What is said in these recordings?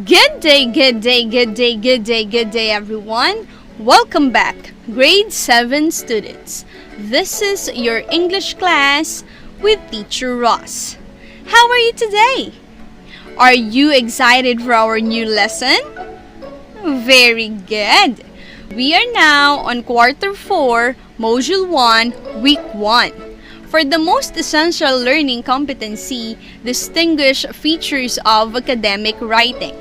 Good day, good day, good day, good day, good day, everyone. Welcome back, grade 7 students. This is your English class with Teacher Ross. How are you today? Are you excited for our new lesson? Very good. We are now on Quarter 4, Module 1, Week 1. For the most essential learning competency, distinguish features of academic writing.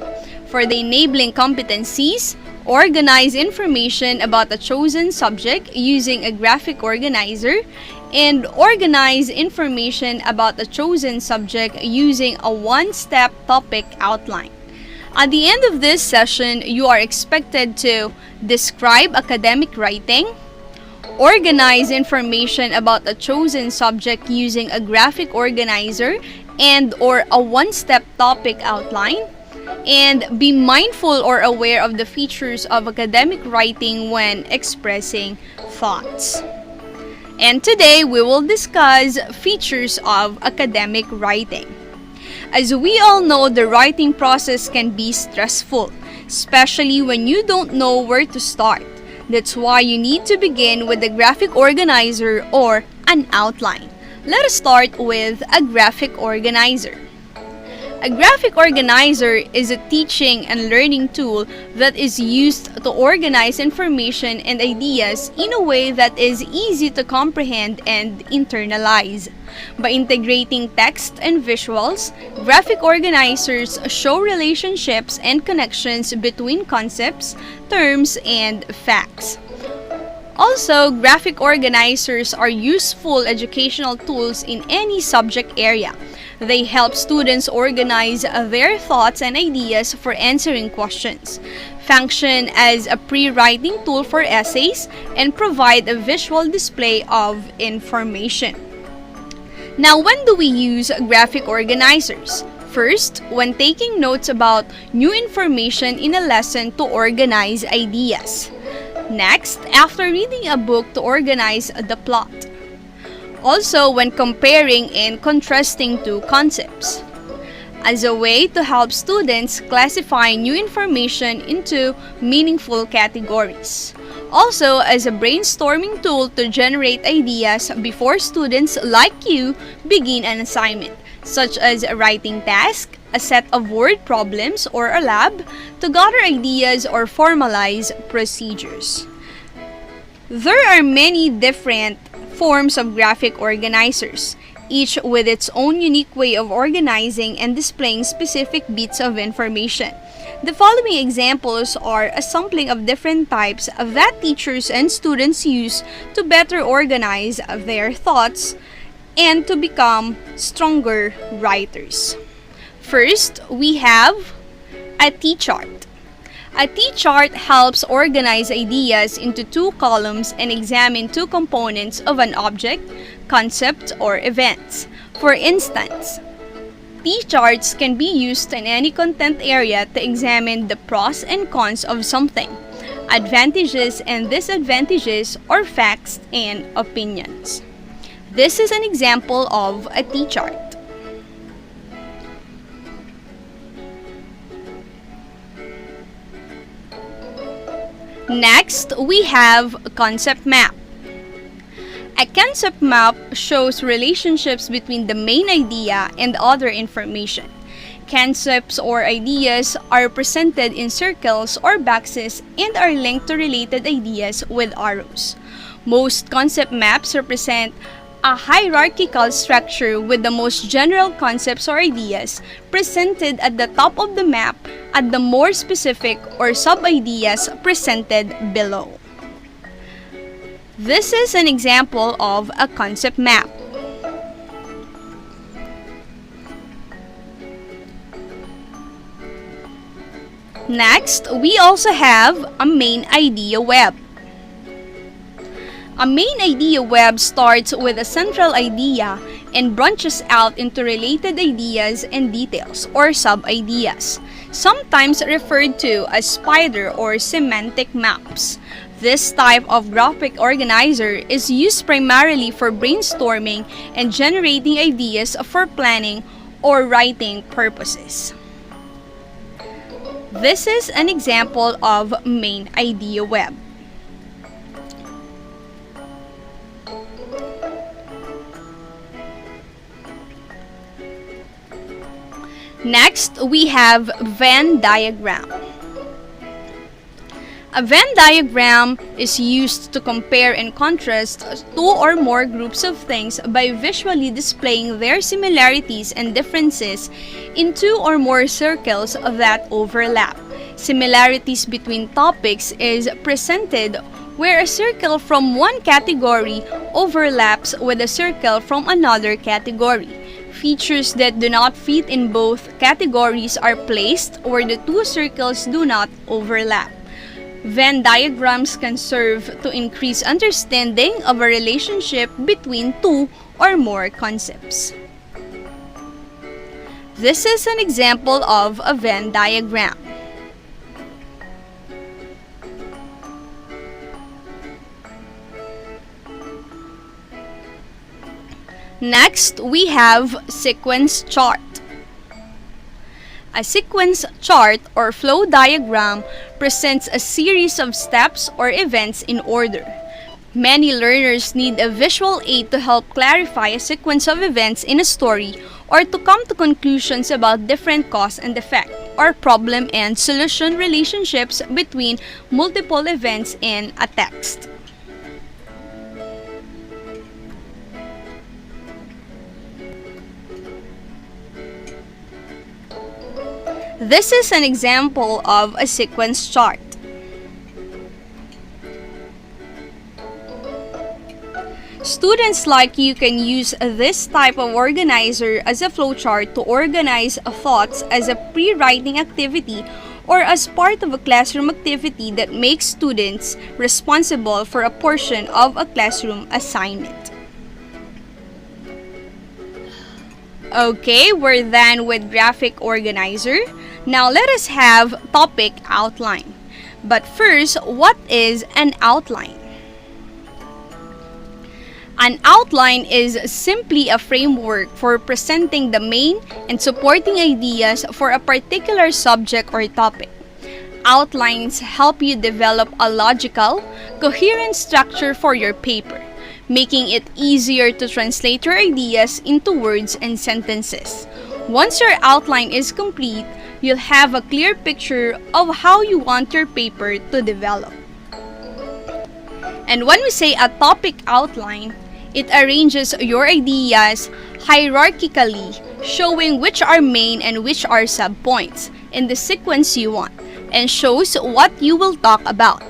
For the enabling competencies, organize information about a chosen subject using a graphic organizer, and organize information about a chosen subject using a one-step topic outline. At the end of this session, you are expected to describe academic writing, organize information about a chosen subject using a graphic organizer and or a one-step topic outline, and be mindful or aware of the features of academic writing when expressing thoughts. And today we will discuss features of academic writing. As we all know, the writing process can be stressful, especially when you don't know where to start. That's why you need to begin with a graphic organizer or an outline. Let us start with a graphic organizer. A graphic organizer is a teaching and learning tool that is used to organize information and ideas in a way that is easy to comprehend and internalize. By integrating text and visuals, graphic organizers show relationships and connections between concepts, terms, and facts. Also, graphic organizers are useful educational tools in any subject area. They help students organize their thoughts and ideas for answering questions, function as a pre-writing tool for essays, and provide a visual display of information. Now, when do we use graphic organizers? First, when taking notes about new information in a lesson to organize ideas. Next, after reading a book to organize the plot. Also, when comparing and contrasting two concepts. As a way to help students classify new information into meaningful categories. Also, as a brainstorming tool to generate ideas before students like you begin an assignment, such as a writing task, a set of word problems, or a lab, to gather ideas or formalize procedures. There are many different forms of graphic organizers, each with its own unique way of organizing and displaying specific bits of information. The following examples are a sampling of different types that teachers and students use to better organize their thoughts and to become stronger writers. First, we have a T-chart. A T-chart helps organize ideas into two columns and examine two components of an object, concept, or events. For instance, T-charts can be used in any content area to examine the pros and cons of something, advantages and disadvantages, or facts and opinions. This is an example of a T-chart. Next, we have a concept map. A concept map shows relationships between the main idea and other information. Concepts or ideas are presented in circles or boxes and are linked to related ideas with arrows. Most concept maps represent a hierarchical structure with the most general concepts or ideas presented at the top of the map and the more specific or sub-ideas presented below. This is an example of a concept map. Next, we also have a main idea web. A main idea web starts with a central idea and branches out into related ideas and details or sub-ideas, sometimes referred to as spider or semantic maps. This type of graphic organizer is used primarily for brainstorming and generating ideas for planning or writing purposes. This is an example of main idea web. Next, we have Venn diagram. A Venn diagram is used to compare and contrast two or more groups of things by visually displaying their similarities and differences in two or more circles that overlap. Similarities between topics is presented where a circle from one category overlaps with a circle from another category. Features that do not fit in both categories are placed where the two circles do not overlap. Venn diagrams can serve to increase understanding of a relationship between two or more concepts. This is an example of a Venn diagram. Next, we have sequence chart. A sequence chart or flow diagram presents a series of steps or events in order. Many learners need a visual aid to help clarify a sequence of events in a story or to come to conclusions about different cause and effect or problem and solution relationships between multiple events in a text. This is an example of a sequence chart. Students like you can use this type of organizer as a flowchart to organize thoughts as a pre-writing activity or as part of a classroom activity that makes students responsible for a portion of a classroom assignment. Okay, we're done with graphic organizer. Now let us have topic outline. But first, what is an outline? An outline is simply a framework for presenting the main and supporting ideas for a particular subject or topic. Outlines help you develop a logical, coherent structure for your paper, making it easier to translate your ideas into words and sentences. Once your outline is complete, you'll have a clear picture of how you want your paper to develop. And when we say a topic outline, it arranges your ideas hierarchically, showing which are main and which are subpoints in the sequence you want, and shows what you will talk about.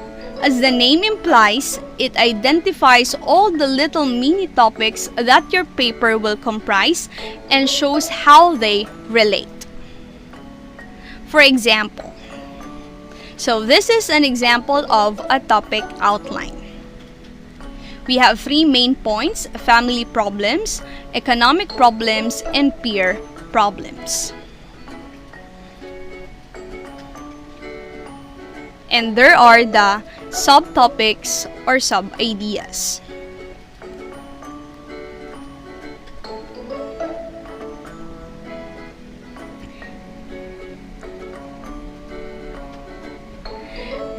As the name implies, it identifies all the little mini topics that your paper will comprise and shows how they relate. For example, so this is an example of a topic outline. We have three main points: family problems, economic problems, and peer problems. And there are the subtopics or sub-ideas.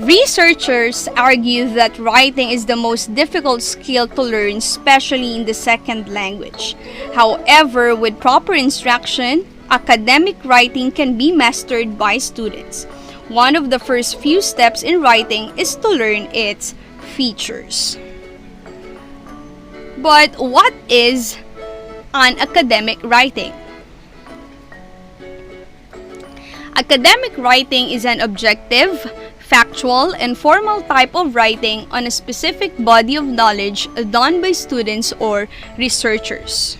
Researchers argue that writing is the most difficult skill to learn, especially in the second language. However, with proper instruction, academic writing can be mastered by students. One of the first few steps in writing is to learn its features. But what is an academic writing? Academic writing is an objective, factual, and formal type of writing on a specific body of knowledge done by students or researchers.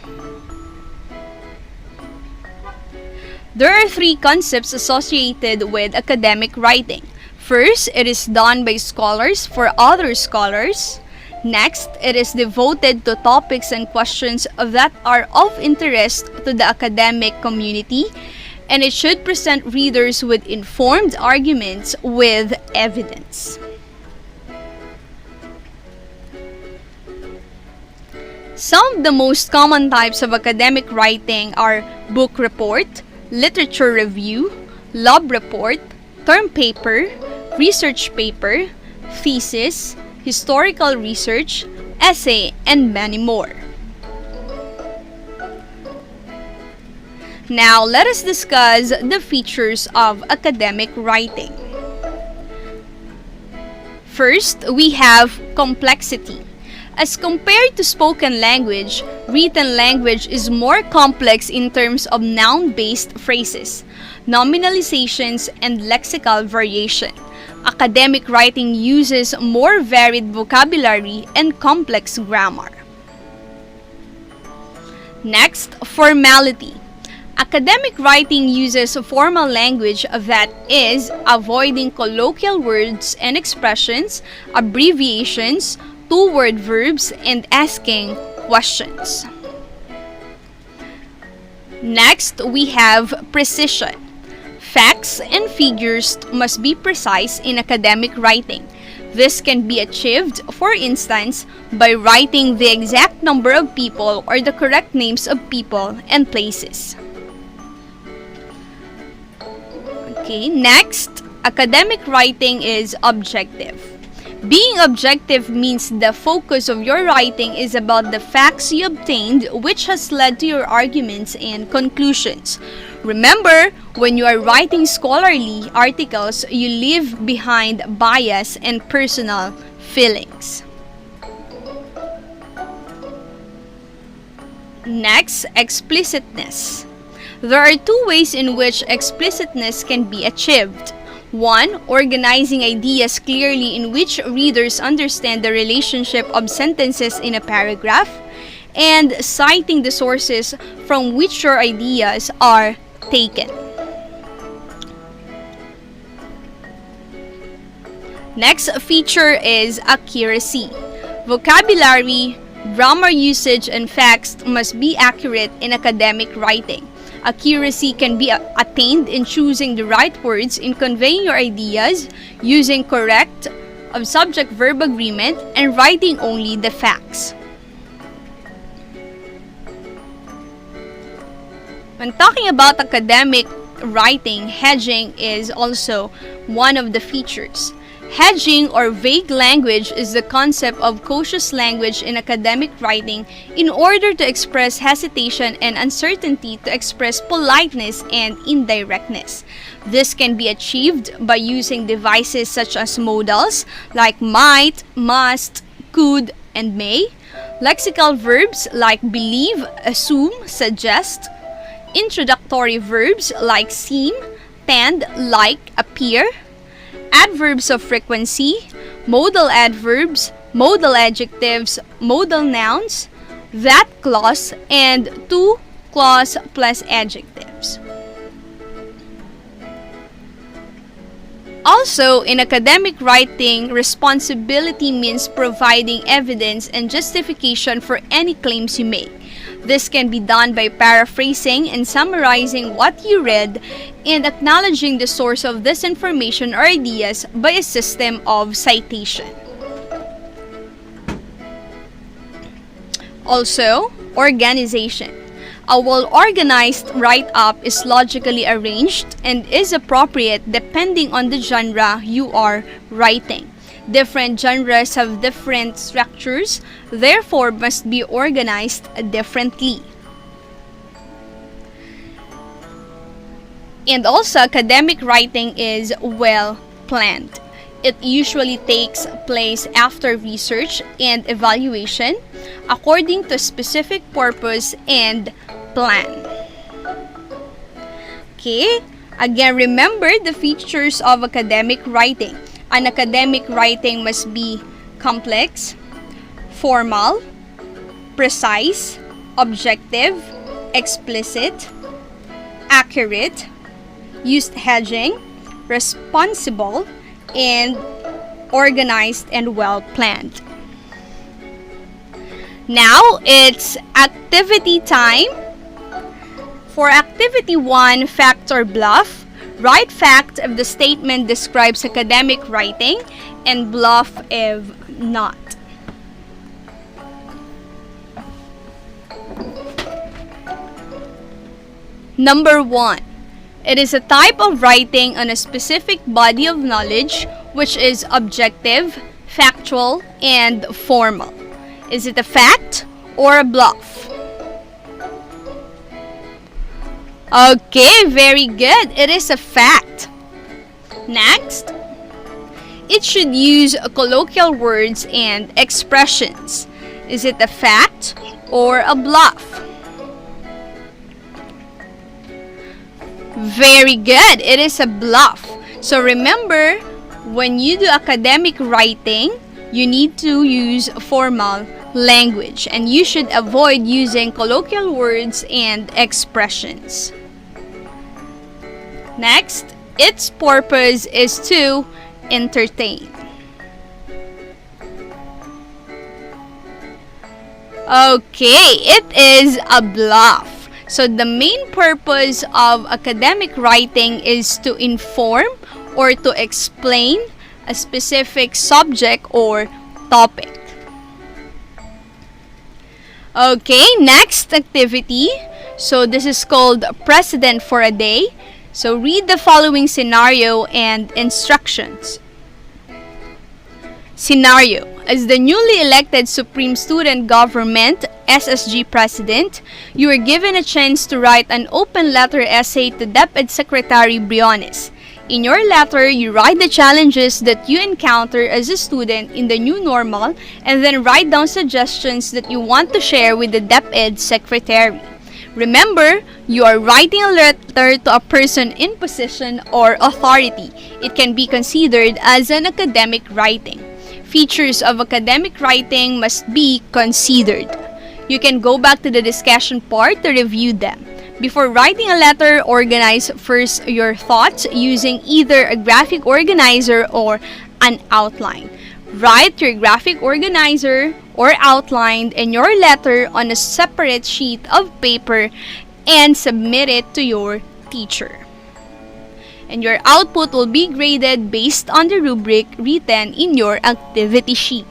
There are three concepts associated with academic writing. First, it is done by scholars for other scholars. Next, it is devoted to topics and questions that are of interest to the academic community, and it should present readers with informed arguments with evidence. Some of the most common types of academic writing are book report, literature review, lab report, term paper, research paper, thesis, historical research, essay, and many more. Now, let us discuss the features of academic writing. First, we have complexity. As compared to spoken language, written language is more complex in terms of noun-based phrases, nominalizations, and lexical variation. Academic writing uses more varied vocabulary and complex grammar. Next, formality. Academic writing uses formal language that is avoiding colloquial words and expressions, abbreviations, two-word verbs, and asking questions. Next, we have precision. Facts and figures must be precise in academic writing. This can be achieved, for instance, by writing the exact number of people or the correct names of people and places. Okay, next, academic writing is objective. Being objective means the focus of your writing is about the facts you obtained, which has led to your arguments and conclusions. Remember, when you are writing scholarly articles, you leave behind bias and personal feelings. Next, explicitness. There are two ways in which explicitness can be achieved. One, organizing ideas clearly in which readers understand the relationship of sentences in a paragraph, and citing the sources from which your ideas are taken. Next feature is accuracy. Vocabulary, grammar usage, and facts must be accurate in academic writing. Accuracy can be attained in choosing the right words in conveying your ideas, using correct subject-verb agreement, and writing only the facts. When talking about academic writing, hedging is also one of the features. Hedging or vague language is the concept of cautious language in academic writing in order to express hesitation and uncertainty, to express politeness and indirectness. This can be achieved by using devices such as modals like might, must, could, and may, lexical verbs like believe, assume, suggest, introductory verbs like seem, tend, like, appear, adverbs of frequency, modal adverbs, modal adjectives, modal nouns, that clause, and to clause plus adjectives. Also, in academic writing, responsibility means providing evidence and justification for any claims you make. This can be done by paraphrasing and summarizing what you read and acknowledging the source of this information or ideas by a system of citation. Also, organization. A well-organized write-up is logically arranged and is appropriate depending on the genre you are writing. Different genres have different structures, therefore must be organized differently. And also, academic writing is well planned. It usually takes place after research and evaluation according to specific purpose and plan. Okay, again, remember the features of academic writing. An academic writing must be complex, formal, precise, objective, explicit, accurate, used hedging, responsible, and organized and well planned. Now it's activity time. For activity 1, fact or bluff, write fact if the statement describes academic writing and bluff if not. Number 1. It is a type of writing on a specific body of knowledge which is objective, factual, and formal. Is it a fact or a bluff? Okay, very good. It is a fact. Next, it should use colloquial words and expressions. Is it a fact or a bluff? Very good. It is a bluff. So remember, when you do academic writing, you need to use formal language and you should avoid using colloquial words and expressions. Next, its purpose is to entertain. Okay, it is a bluff. So the main purpose of academic writing is to inform or to explain a specific subject or topic. Okay, next activity. So this is called Precedent for a Day. So read the following scenario and instructions. Scenario. As the newly elected Supreme Student Government SSG President, you are given a chance to write an open letter essay to DepEd Secretary Briones. In your letter, you write the challenges that you encounter as a student in the new normal and then write down suggestions that you want to share with the DepEd Secretary. Remember, you are writing a letter to a person in position or authority. It can be considered as an academic writing. Features of academic writing must be considered. You can go back to the discussion part to review them. Before writing a letter, organize first your thoughts using either a graphic organizer or an outline. Write your graphic organizer or outline in your letter on a separate sheet of paper and submit it to your teacher. And your output will be graded based on the rubric written in your activity sheet.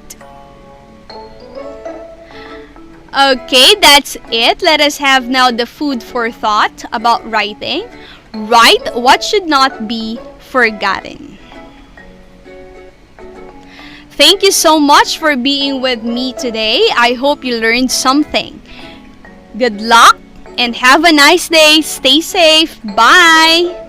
Okay, that's it. Let us have now the food for thought about writing. Write what should not be forgotten. Thank you so much for being with me today. I hope you learned something. Good luck and have a nice day. Stay safe. Bye.